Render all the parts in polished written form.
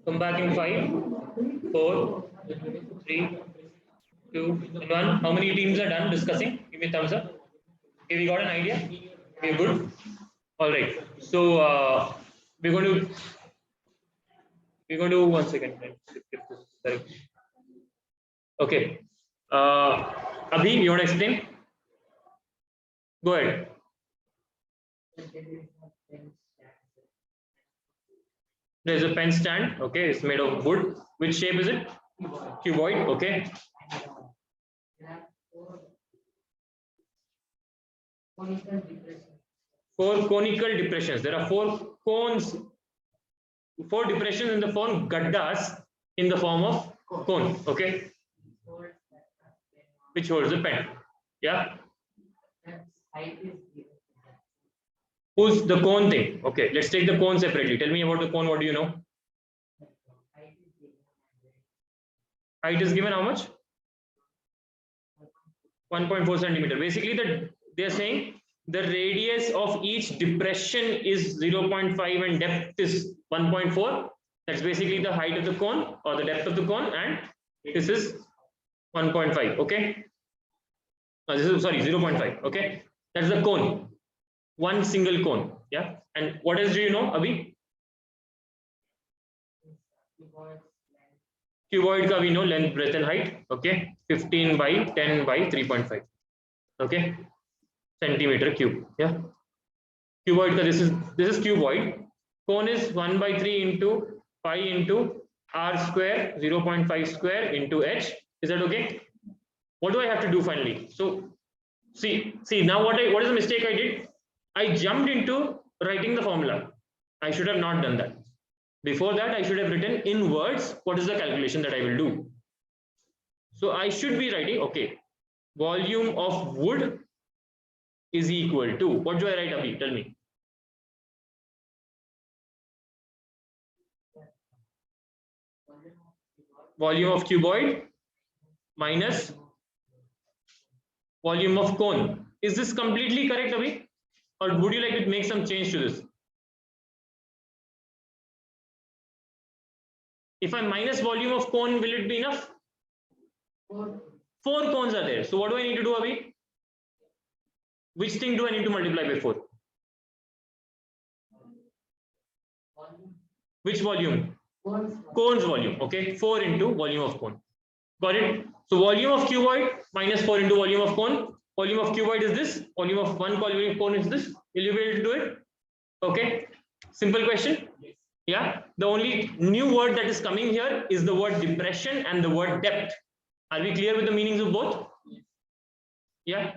Come back in 5, 4, 3, 2, and 1. How many teams are done discussing? Give me a thumbs up. Okay, we got an idea. We're good. All right. So we're going to 1 second. Sorry. Okay. Abhi, you want to explain? Go ahead. There's a pen stand. Okay, it's made of wood. Which shape is it? Cuboid. Okay. Four conical depressions. There are 4 cones, 4 depressions in the form gaddas in the form of cone. Okay, which holds the pen. Yeah. Who's the cone thing? Okay, let's take the cone separately. Tell me about the cone. What do you know? Height is given how much? 1.4 centimeter. Basically, they're saying the radius of each depression is 0.5 and depth is 1.4. That's basically the height of the cone or the depth of the cone, and this is 1.5. Okay. This is, sorry, 0.5. Okay, that's the cone. One single cone. Yeah. And what else do you know, Abhi? Cuboid ka we know length, breadth, and height. Okay, 15 by 10 by 3.5. Okay, centimeter cube. Yeah. Cuboid ka this is cuboid. Cone is 1 by 3 into pi into r square 0.5 square into h. Is that okay? What do I have to do finally? So see now what is the mistake I did? I jumped into writing the formula. I should have not done that. Before that, I should have written in words what is the calculation that I will do. So I should be writing, okay, volume of wood is equal to, what do I write, Abhi? Tell me. Volume of cuboid minus volume of cone. Is this completely correct, Abhi? Or would you like to make some change to this? If I minus volume of cone, will it be enough? 4 cones are there. So what do I need to do, Abhi? Which thing do I need to multiply by 4? Which volume? Cone's volume. Okay, 4 into volume of cone. Got it? So volume of cuboid minus 4 into volume of cone. Volume of cuboid is this. Volume of one volume of cone is this. Will you be able to do it? Okay. Simple question. Yeah. The only new word that is coming here is the word depression and the word depth. Are we clear with the meanings of both? Yeah.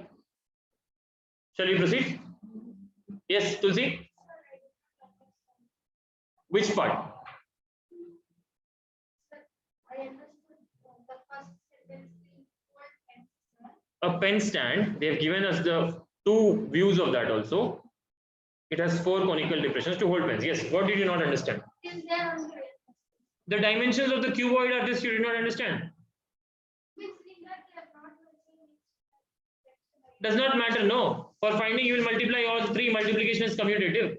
Shall we proceed? Yes, Tulsi. Which part? A pen stand. They have given us the 2 views of that also. It has 4 conical depressions to hold pens. Yes. What did you not understand? The dimensions of the cuboid are this. You did not understand. Does not matter. No. For finding, you will multiply all 3. Multiplication is commutative.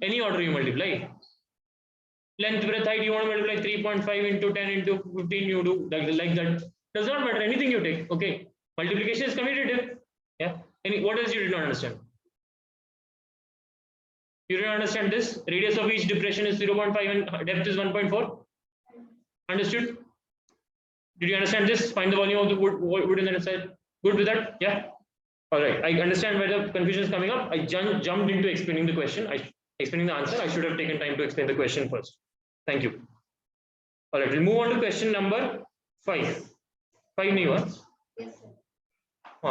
Any order you multiply. Length, breadth, height. You want to multiply 3.5 into 10 into 15. You do like that. Does not matter. Anything you take. Okay. Multiplication is commutative. Yeah. What else you did not understand? You didn't understand this? Radius of each depression is 0.5 and depth is 1.4. Understood? Did you understand this? Find the volume of the wood in the side. Good with that? Yeah. All right. I understand where the confusion is coming up. I jumped into explaining the question. Explaining the answer. I should have taken time to explain the question first. Thank you. All right. We'll move on to question number 5. 5 new ones. Yes, sir.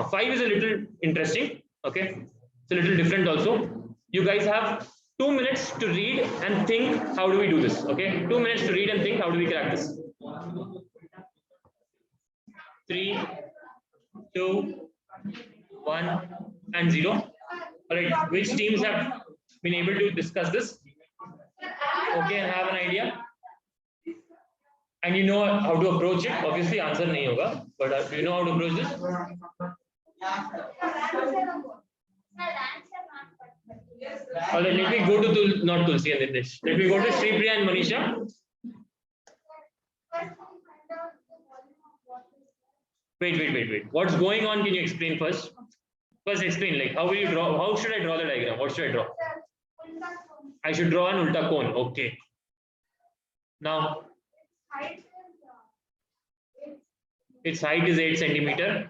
5 is a little interesting. Okay. It's a little different also. You guys have 2 minutes to read and think how do we do this. Okay, 2 minutes to read and think how do we crack this. 3, 2, 1 and 0. All right, which teams have been able to discuss this? Okay, and have an idea, and you know how to approach it. Obviously answer nahi hoga, but do you know how to approach this? All right, let me go to not Tulsi and Nitish. Let me go to Shripriya and Manisha. Wait. What's going on? Can you explain first? First, explain like how will you draw? How should I draw the diagram? What should I draw? I should draw an ulta cone. Okay. Now, its height is 8 centimeter.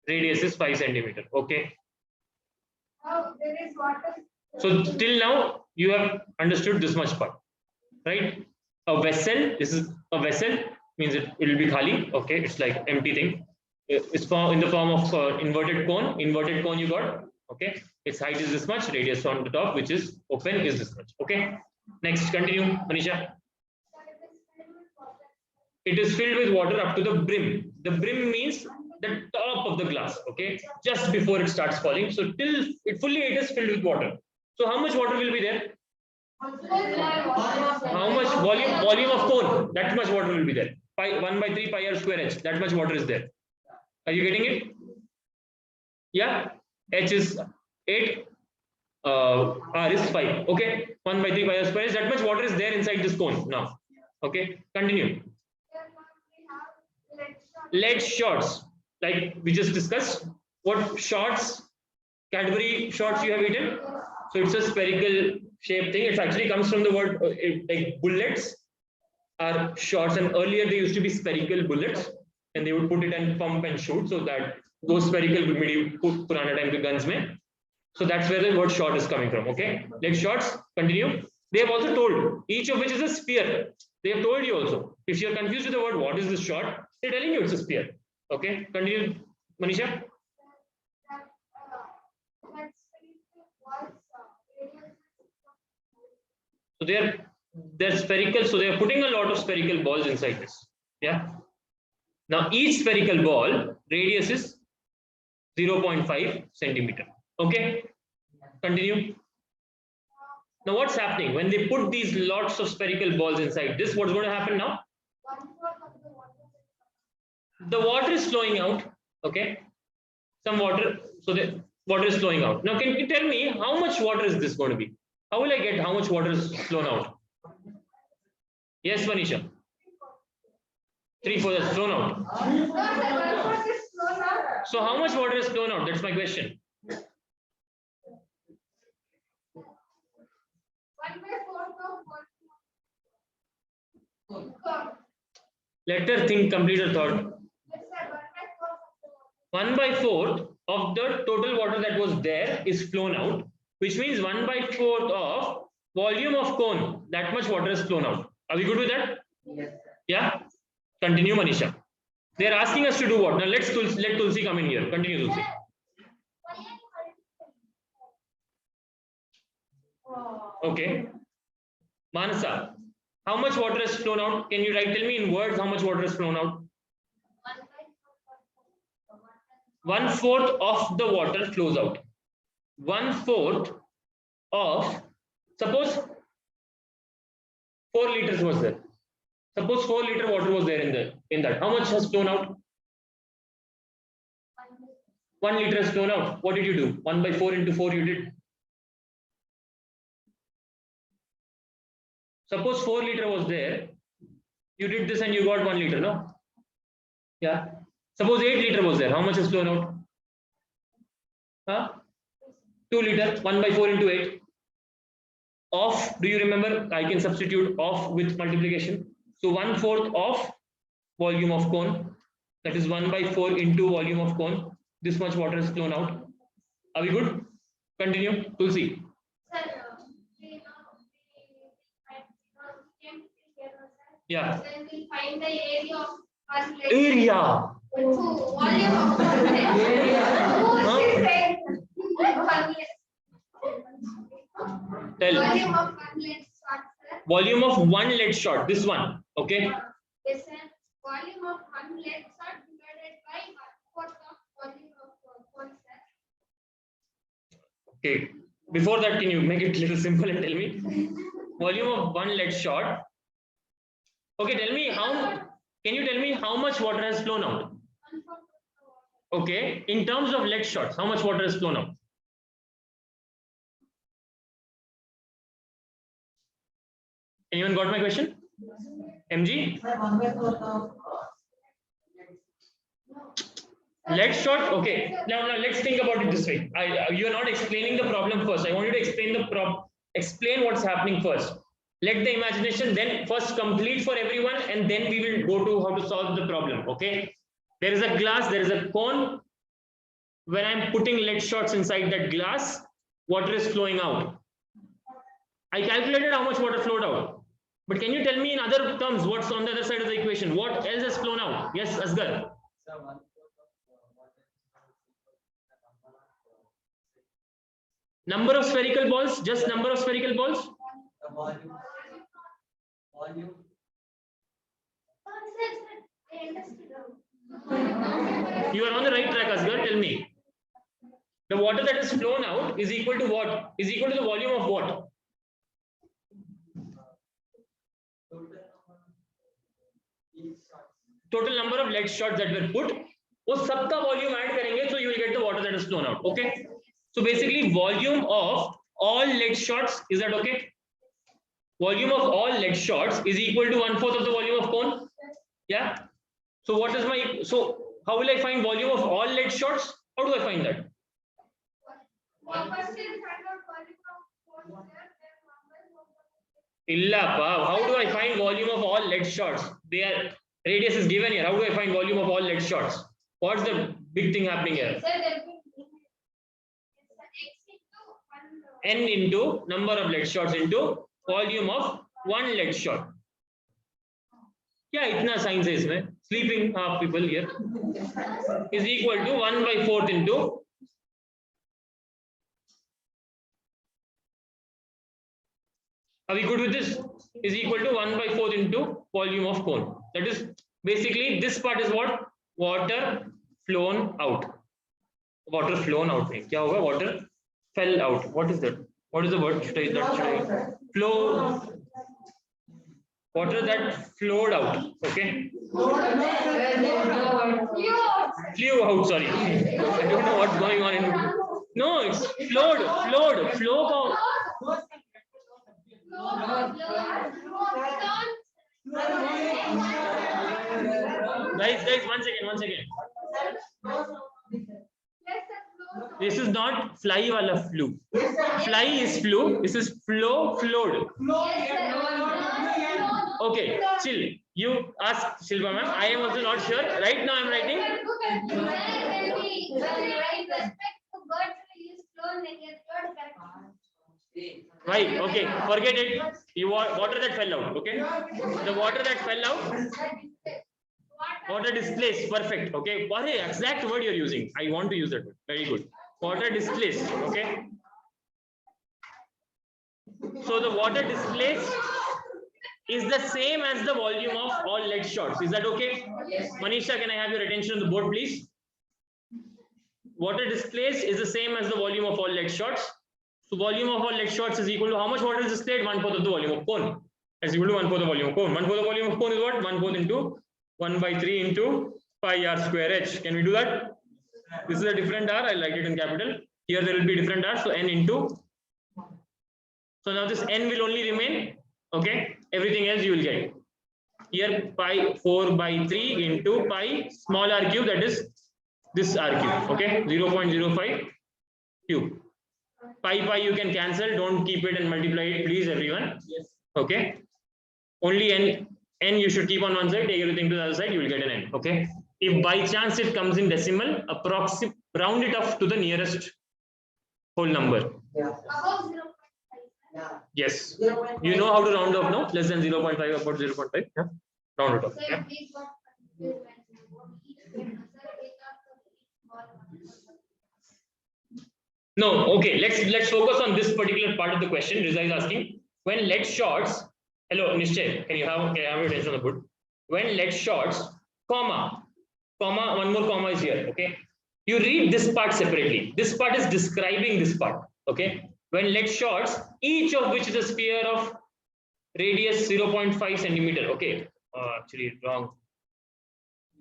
Radius is 5 centimeter. Okay. So till now you have understood this much part, right? A vessel. This is a vessel. Means it will be khali. Okay, it's like empty thing. It's in the form of inverted cone. Inverted cone you got. Okay, its height is this much. Radius on the top, which is open, is this much. Okay. Next, continue, Manisha. It is filled with water up to the brim. The brim means the top of the glass. Okay, just before it starts falling. So till it fully it is filled with water. So how much water will be there? How much volume of cone? That much water will be there. 1/3 pi r square h. That much water is there. Are you getting it? Yeah. H is 8. R is 5. Okay. 1/3 pi r square h. That much water is there inside this cone now. Okay. Continue. Lead shots, like we just discussed. What shots? Cadbury shots you have eaten. So it's a spherical shaped thing. It actually comes from the word like bullets are shots, and earlier they used to be spherical bullets, and they would put it and pump and shoot, so that those spherical put purana time ke guns mein. So that's where the word shot is coming from. Okay, lead shots. Continue. They have also told each of which is a spear. They have told you also. If you are confused with the word what is this shot, they're telling you it's a spear. Okay, continue, Manisha. So they're spherical, so they're putting a lot of spherical balls inside this. Yeah. Now each spherical ball radius is 0.5 centimeter. Okay. Continue. Now what's happening when they put these lots of spherical balls inside this? What's going to happen now? The water is flowing out. Okay. Some water. So the water is flowing out. Now can you tell me how much water is this going to be? How will I get how much water is flown out? Yes, Manisha. 3/4 is flown out. So how much water is flown out? That's my question. Let her think, complete her thought. 1/4 of the total water that was there is flown out, which means 1/4 of volume of cone. That much water is flown out. Are we good with that? Yes. Yeah. Continue, Manisha. They are asking us to do what? Now let Tulsi come in here. Continue, Tulsi. Okay. Manasa, how much water has flown out? Can you tell me in words how much water has flown out? 1/4 of the water flows out. 1/4 of, suppose 4 liters was there. Suppose 4 liter water was there in that. How much has flown out? 1 liter has flown out. What did you do? 1/4 into 4 you did. Suppose 4 liter was there. You did this and you got 1 liter, no? Yeah. Suppose 8 liter was there. How much has flown out? Huh? 2 liter. 1/4 into 8. Of, do you remember? I can substitute of with multiplication. So 1/4 of volume of cone. That is 1/4 into volume of cone. This much water is flown out. Are we good? Continue, Tulsi. Yeah. Then we find the area of one lake. Area. So volume of one lake. Tell. Volume of one lake shot, sir. Volume of one lead shot. This one. Okay. Yes, sir. Volume of one lead shot divided by 1/4 of volume of one, sir. Okay. Before that, can you make it a little simple and tell me? Volume of one lead shot. Okay, tell me can you tell me how much water has flown out? 1/4 of the water. Okay, in terms of lead shots, how much water has flown out? Anyone got my question? MG? Lead shot. Okay. Now let's think about it this way. You are not explaining the problem first. I want you to explain explain what's happening first. Let the imagination then first complete for everyone, and then we will go to how to solve the problem. Okay. There is a glass. There is a cone. When I'm putting lead shots inside that glass, water is flowing out. I calculated how much water flowed out. But can you tell me in other terms what's on the other side of the equation? What else has flown out? Yes, Asghar. Number of spherical balls, just number of spherical balls. Volume. You are on the right track, Asghar. Tell me. The water that is flown out is equal to what? Is equal to the volume of what? Total number of lead shots that were put. वो सबका volume add करेंगे, so you will get the water that is flown out. Okay. So basically, volume of all lead shots, is that okay? Volume of all lead shots is equal to 1/4 of the volume of cone. Yeah. So what is my, so how will I find volume of all lead shots? How do I find that? Illapa, how do I find volume of all lead shots? Their radius is given here. How do I find volume of all lead shots? What's the big thing happening here? N into number of lead shots into volume of one lead shot. क्या इतना science है इसमें? Sleeping half people here is equal to 1/4 into. Are we good with this? Is equal to 1/4 into volume of cone. That is basically this part is what? Water flown out. Water flown out. क्या होगा? Water fell out. What is that? What is the word? Should I flow? Water that flowed out. Okay. Flew out. Sorry. I don't know what's going on in. No, it's flowed. Flow. Guys, one second. This is not fly wala flew. Fly is flew. This is flowed. Okay, chill. You ask Shilpa ma'am. I am also not sure. Right now I'm writing. Right. Okay. Forget it. You want water that fell out. Okay. The water that fell out. Water displaced. Perfect. Okay. What is the exact word you're using? I want to use that word. Very good. Water displaced. Okay. So the water displaced is the same as the volume of all lead shots. Is that okay? Yes. Manisha, can I have your attention on the board, please? Water displaced is the same as the volume of all lead shots. So volume of all lead shots is equal to how much water is displayed? 1/4 of the volume of cone. Is equal to 1/4 of the volume of cone. 1/4 of the volume of cone is what? 1/4 into 1/3 into pi r square h. Can we do that? This is a different r. I like it in capital. Here there will be different r. So n into. So now this n will only remain. Okay. Everything else you will get. Here pi 4/3 into pi small r cube, that is this r cube. Okay. 0.05 cube. Pi you can cancel. Don't keep it and multiply it, please, everyone. Yes. Okay. Only n you should keep on one side. Take everything to the other side. You will get an n. Okay. If by chance it comes in decimal, approximate round it off to the nearest whole number. Yeah. Above 0.5. Yeah. Yes. 0.5. You know how to round off, no? Less than 0.5, about 0.5. Yeah. Round it off. So Yeah. if we got confused when each answer is up to small one. No, okay, let's focus on this particular part of the question. Riza is asking, when lead shots, hello Nishchay, can you have your attention on the board? When lead shots, comma, one more comma is here. Okay, you read this part separately. This part is describing this part. Okay, when lead shots, each of which is a sphere of radius 0.5 centimeter. Okay, actually wrong.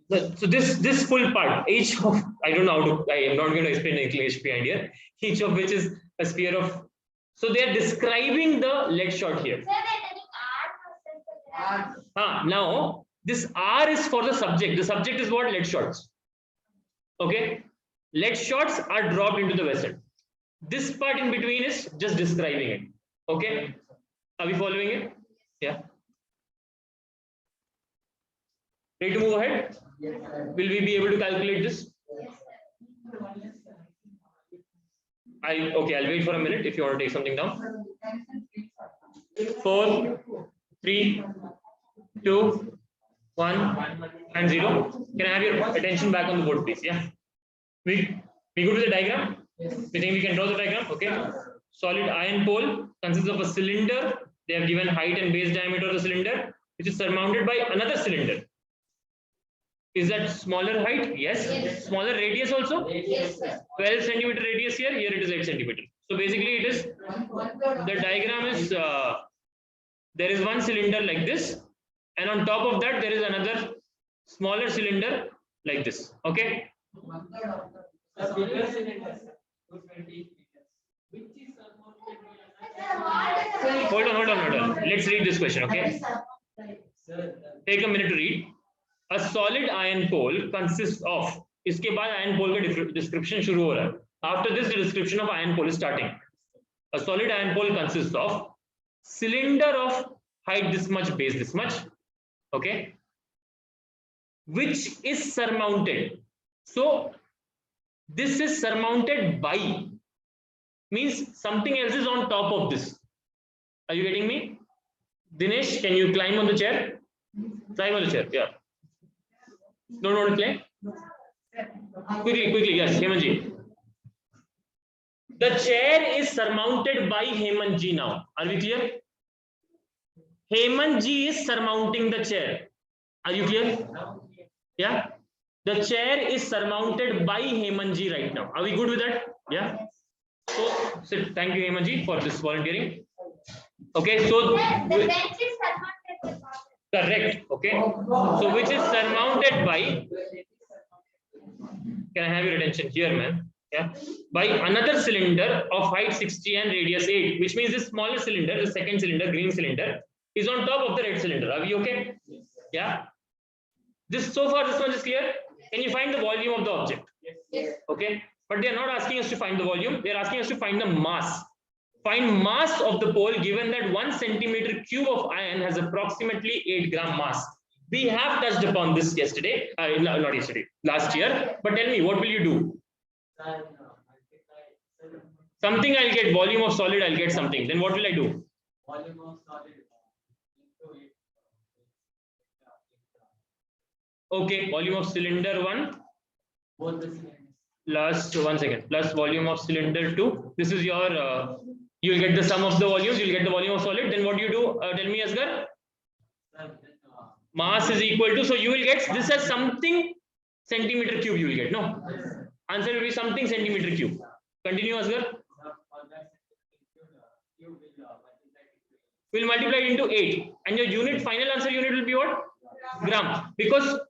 So this full part, each of, I don't know how to, I am not going to explain the English behind here, each of which is a sphere of, so they are describing the lead shot here. Sir, I think R Now this R is for the subject. The subject is what? Lead shots. Okay, lead shots are dropped into the vessel. This part in between is just describing it. Okay, are we following it? Yeah. Ready to move ahead? Will we be able to calculate this? Okay, I'll wait for a minute if you want to take something down. 4, 3, 2, 1, and 0. Can I have your attention back on the board, please? Yeah. We go to the diagram. We think we can draw the diagram. Okay. Solid iron pole consists of a cylinder. They have given height and base diameter of the cylinder, which is surmounted by another cylinder. Is that smaller height? Yes. Smaller radius also? Yes, sir. 12 centimeter radius here. Here it is 8 centimeter. So basically, it is the diagram is there is one cylinder like this, and on top of that there is another smaller cylinder like this. Okay. Hold on. Let's read this question. Okay. Take a minute to read. A solid iron pole consists of. इसके बाद iron pole का description शुरू हो रहा है. After this, the description of iron pole is starting. A solid iron pole consists of cylinder of height this much, base this much. Okay. Which is surmounted. So this is surmounted by, means something else is on top of this. Are you getting me? Dinesh, can you climb on the chair? Climb on the chair. Yeah. Don't want to climb? Quickly. Yes, Hemanji. The chair is surmounted by Hemanji now. Are we clear? Hemanji is surmounting the chair. Are you clear? Yeah. The chair is surmounted by Hemanji right now. Are we good with that? Yeah. So sit. Thank you, Hemanji, for this volunteering. Okay. So The bench is surmounted. correct. Okay. So which is surmounted by? Can I have your attention here, man? Yeah. By another cylinder of height 60 and radius 8, which means this smaller cylinder, the second cylinder, green cylinder, is on top of the red cylinder. Are we okay? Yeah. This so far, this one is clear. Can you find the volume of the object? Yes. Okay. But they are not asking us to find the volume. They are asking us to find the mass. Find mass of the pole given that 1 centimeter cube of iron has approximately 8 gram mass. We have touched upon this yesterday, not yesterday, last year. But tell me, what will you do? Something I'll get, volume of solid, I'll get something. Then what will I do? Volume of solid. Okay, volume of cylinder 1 Both the cylinders. plus 1 second plus volume of cylinder 2. This is your you'll get the sum of the volumes, you'll get the volume of solid. Then what do you do? Tell me, Asghar. Mass is equal to, so you will get this as something centimeter cube. You will get no answer will be something centimeter cube. Continue, Asghar. Will multiply it into 8, and your unit, final answer unit will be what? Gram. Because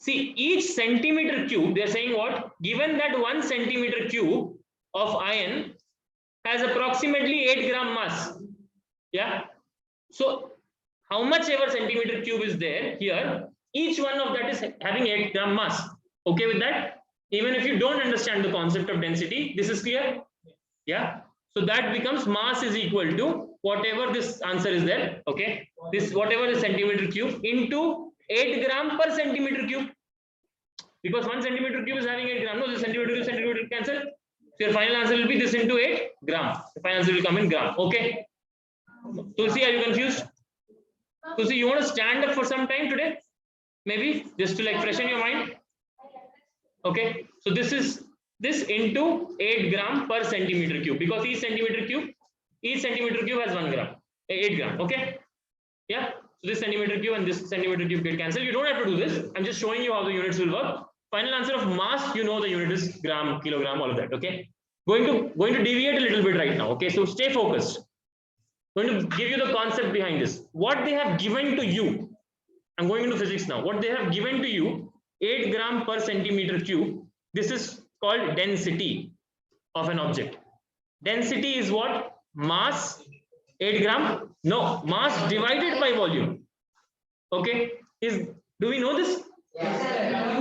see, each centimeter cube, they are saying what? Given that 1 centimeter cube of iron has approximately 8 gram mass. Yeah. So how much ever centimeter cube is there here, each one of that is having 8 gram mass. Okay with that? Even if you don't understand the concept of density, this is clear. Yeah. So that becomes mass is equal to whatever this answer is there. Okay. This whatever is centimeter cube into 8 gram per centimeter cube. Because 1 centimeter cube is having 8 gram. No, the centimeter cancel. So your final answer will be this into 8 gram. The final answer will come in gram. Okay. Tulsi, are you confused? Tulsi, you want to stand up for some time today? Maybe just to like freshen your mind. Okay. So this is this into 8 gram per centimeter cube, because each centimeter cube has 1 gram, 8 gram. Okay. Yeah. So this centimeter cube and this centimeter cube get cancelled. You don't have to do this. I'm just showing you how the units will work. Final answer of mass, you know the unit is gram, kilogram, all of that. Okay. Going to deviate a little bit right now. Okay. So stay focused. Going to give you the concept behind this. What they have given to you. I'm going into physics now. What they have given to you, 8 gram per centimeter cube. This is called density of an object. Density is what? Mass 8 gram? No, mass divided by volume. Okay, do we know this? I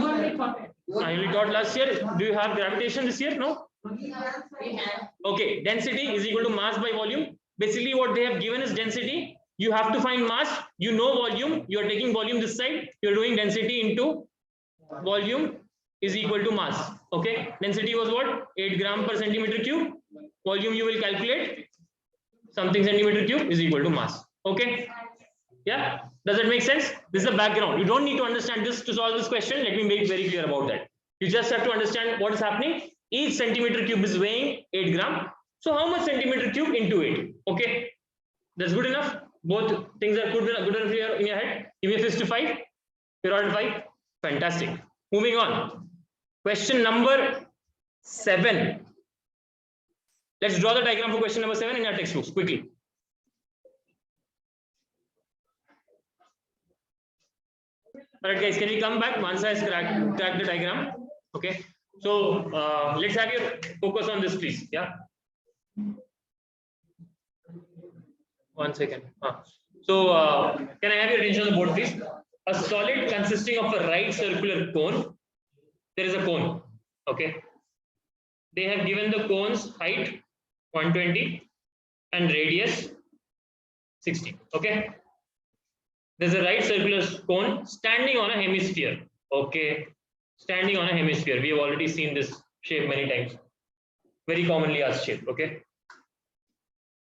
only taught last year. Do you have gravitation this year? No. Okay, density is equal to mass by volume. Basically, what they have given is density. You have to find mass. You know volume. You are taking volume this side. You are doing density into volume is equal to mass. Okay, density was what? 8 gram per centimeter cube. Volume you will calculate something centimeter cube is equal to mass. Okay, yeah, does that make sense? This is the background. You don't need to understand this to solve this question. Let me make very clear about that. You just have to understand what is happening. Each centimeter cube is weighing 8 gram. So how much centimeter cube into 8? Okay, that's good enough. Both things are good enough here in your head. Give me a fist to 5. You're on 5. Fantastic. Moving on. Question number 7. Let's draw the diagram for question number 7 in your textbooks quickly. All right, guys, can you come back? Mansa has cracked the diagram. Okay, so let's have your focus on this, please. Yeah. 1 second. So can I have your attention on the board, please? A solid consisting of a right circular cone. There is a cone. Okay. They have given the cone's height 120 and radius 60. Okay. There's a right circular cone standing on a hemisphere. Okay. Standing on a hemisphere. We have already seen this shape many times. Very commonly asked shape. Okay.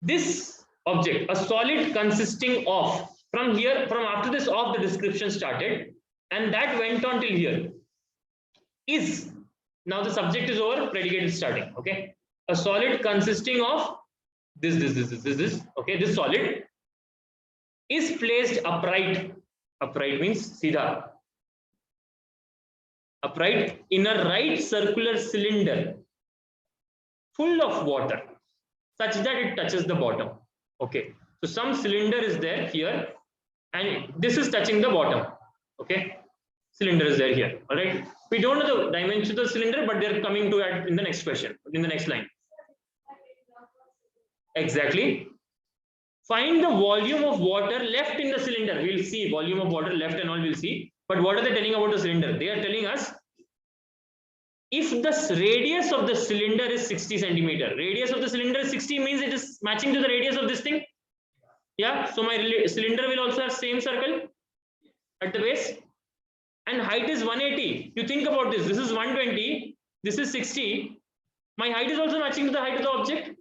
This object, a solid consisting of, from after this the description started, and that went on till here, is, now the subject is over, predicate is starting. Okay. A solid consisting of this. Okay. This solid is placed upright. Upright means Siddha. Upright in a right circular cylinder full of water such that it touches the bottom. Okay. So some cylinder is there here and this is touching the bottom. Okay. Cylinder is there here. All right. We don't know the dimension of the cylinder, but they're coming to it in the next question, in the next line. Exactly. Find the volume of water left in the cylinder. We'll see volume of water left and all we'll see. But what are they telling about the cylinder? They are telling us if the radius of the cylinder is 60 centimeter, radius of the cylinder is 60 means it is matching to the radius of this thing. Yeah. So my cylinder will also have same circle at the base and height is 180. You think about this. This is 120. This is 60. My height is also matching to the height of the object.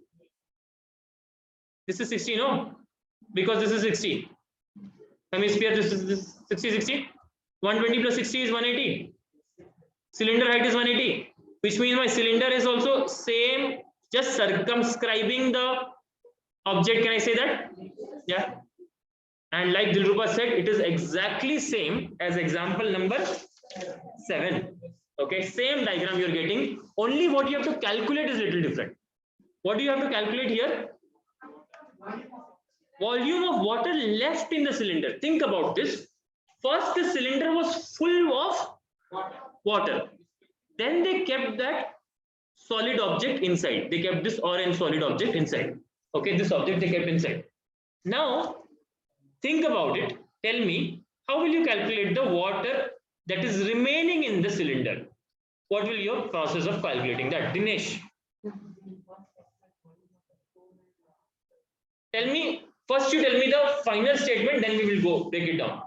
This is 60, no? Because this is 60. Hemisphere, this is 60. 120 plus 60 is 180. Cylinder height is 180, which means my cylinder is also same, just circumscribing the object. Can I say that? Yeah. And like Dilruba said, it is exactly same as example number 7. Okay, same diagram you're getting. Only what you have to calculate is a little different. What do you have to calculate here? Volume of water left in the cylinder. Think about this. First, the cylinder was full of water. Then they kept that solid object inside. They kept this orange solid object inside. Okay, this object they kept inside. Now, think about it. Tell me, how will you calculate the water that is remaining in the cylinder? What will your process of calculating that? Dinesh. Tell me, first you tell me the final statement, then we will go break it down.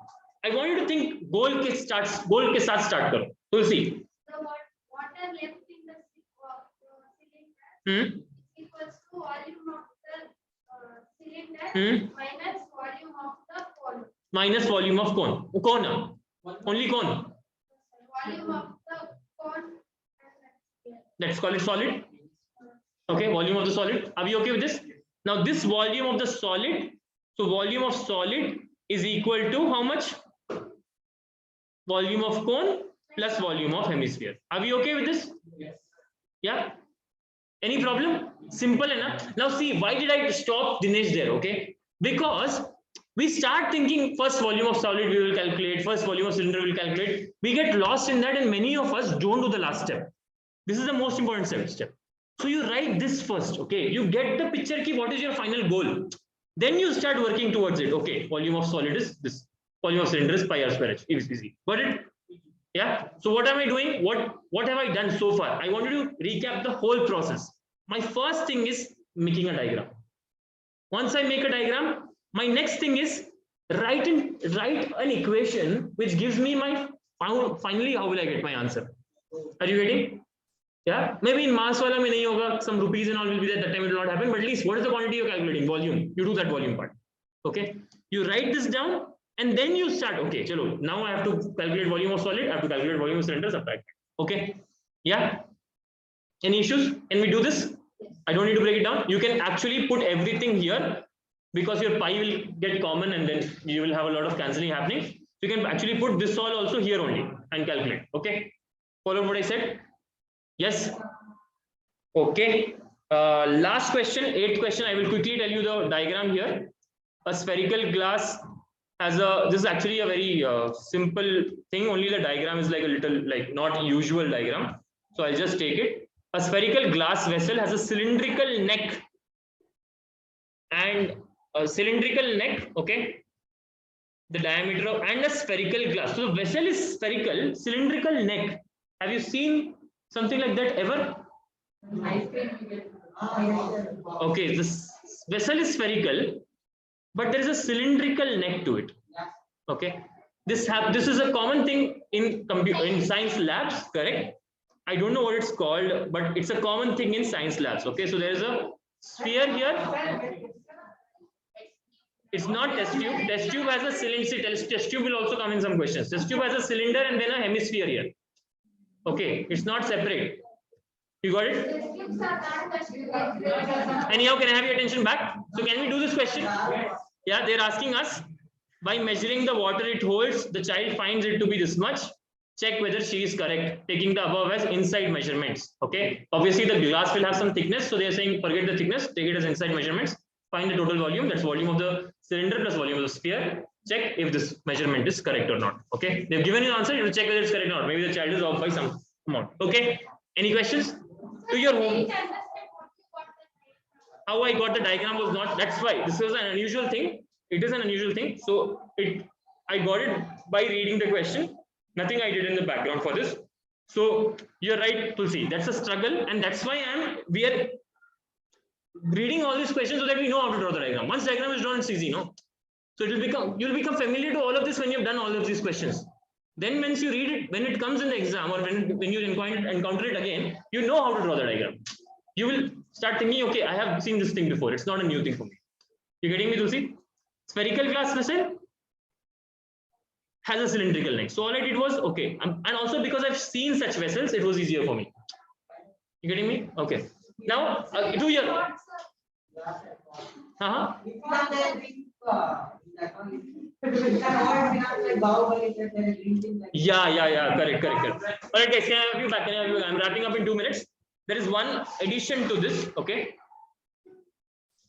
I want you to think goal ke saath start karo. We'll see. The water left in the cylinder equals to volume of the cylinder minus volume of the cone. Minus volume of cone. Cone. Only cone. Volume of the cone. Let's call it solid. Okay, volume of the solid. Are we okay with this? Now this volume of the solid, so volume of solid is equal to how much? Volume of cone plus volume of hemisphere. Are we okay with this? Yes. Yeah. Any problem? Simple enough. Now see, why did I stop Dinesh there? Okay, because we start thinking first volume of solid we will calculate, first volume of cylinder we will calculate. We get lost in that, and many of us don't do the last step. This is the most important step. So you write this first, okay? You get the picture ki what is your final goal. Then you start working towards it. Okay, volume of solid is this. volume of cylinder is pi r square h. Easy. Got it? Yeah. So what am I doing? What have I done so far? I wanted to recap the whole process. My first thing is making a diagram. Once I make a diagram, my next thing is write an equation which gives me my finally how will I get my answer? Are you getting? Yeah. Maybe in mass wala mein nahi hoga, some rupees and all will be there. That time it will not happen. But at least what is the quantity you're calculating? Volume. You do that volume part. Okay. You write this down. And then you start, okay, chalo, now I have to calculate volume of solid, I have to calculate volume of cylinder, subtract. Okay, yeah. Any issues? Can we do this? I don't need to break it down. You can actually put everything here because your pi will get common and then you will have a lot of cancelling happening. You can actually put this all also here only and calculate. Okay, follow what I said? Yes. Okay. Last question, 8th question. I will quickly tell you the diagram here. A spherical glass has this is actually a very simple thing, only the diagram is like a little like not usual diagram, so I'll just take it. A spherical glass vessel has a cylindrical neck and a cylindrical neck, okay, the diameter of, and a spherical glass. So the vessel is spherical, cylindrical neck. Have you seen something like that ever? Okay, this vessel is spherical, but there is a cylindrical neck to it. Okay, this is a common thing in science labs, correct? I don't know what it's called, but it's a common thing in science labs. Okay, so there is a sphere here. It's not test tube. Test tube has a cylinder. Test tube will also come in some questions. Test tube has a cylinder and then a hemisphere here. Okay, it's not separate. You got it? Anyhow, can I have your attention back? So can we do this question? Yeah, they're asking us, by measuring the water it holds, the child finds it to be this much. Check whether she is correct, taking the above as inside measurements. Okay, obviously the glass will have some thickness, so they're saying forget the thickness, take it as inside measurements. Find the total volume, that's volume of the cylinder plus volume of the sphere. Check if this measurement is correct or not. Okay, they've given you an answer, you have to check whether it's correct or not. Maybe the child is off by some amount. Okay, any questions? To your home. How I got the diagram was not, that's why this was an unusual thing. It is an unusual thing. So I got it by reading the question. Nothing I did in the background for this. So you're right, Tulsi. That's a struggle, and that's why we are reading all these questions so that we know how to draw the diagram. Once diagram is drawn, it's easy, no? So you'll become familiar to all of this when you've done all of these questions. Then once you read it, when it comes in the exam or when you encounter it again, you know how to draw the diagram. You will start thinking, okay, I have seen this thing before. It's not a new thing for me. You getting me, Tulsi? Spherical glass vessel has a cylindrical neck. So all I did was, okay. And also because I've seen such vessels, it was easier for me. You getting me? Okay. Now, do your... Yeah, correct. All right, guys, can I have you back? I'm wrapping up in 2 minutes. There is one addition to this, okay?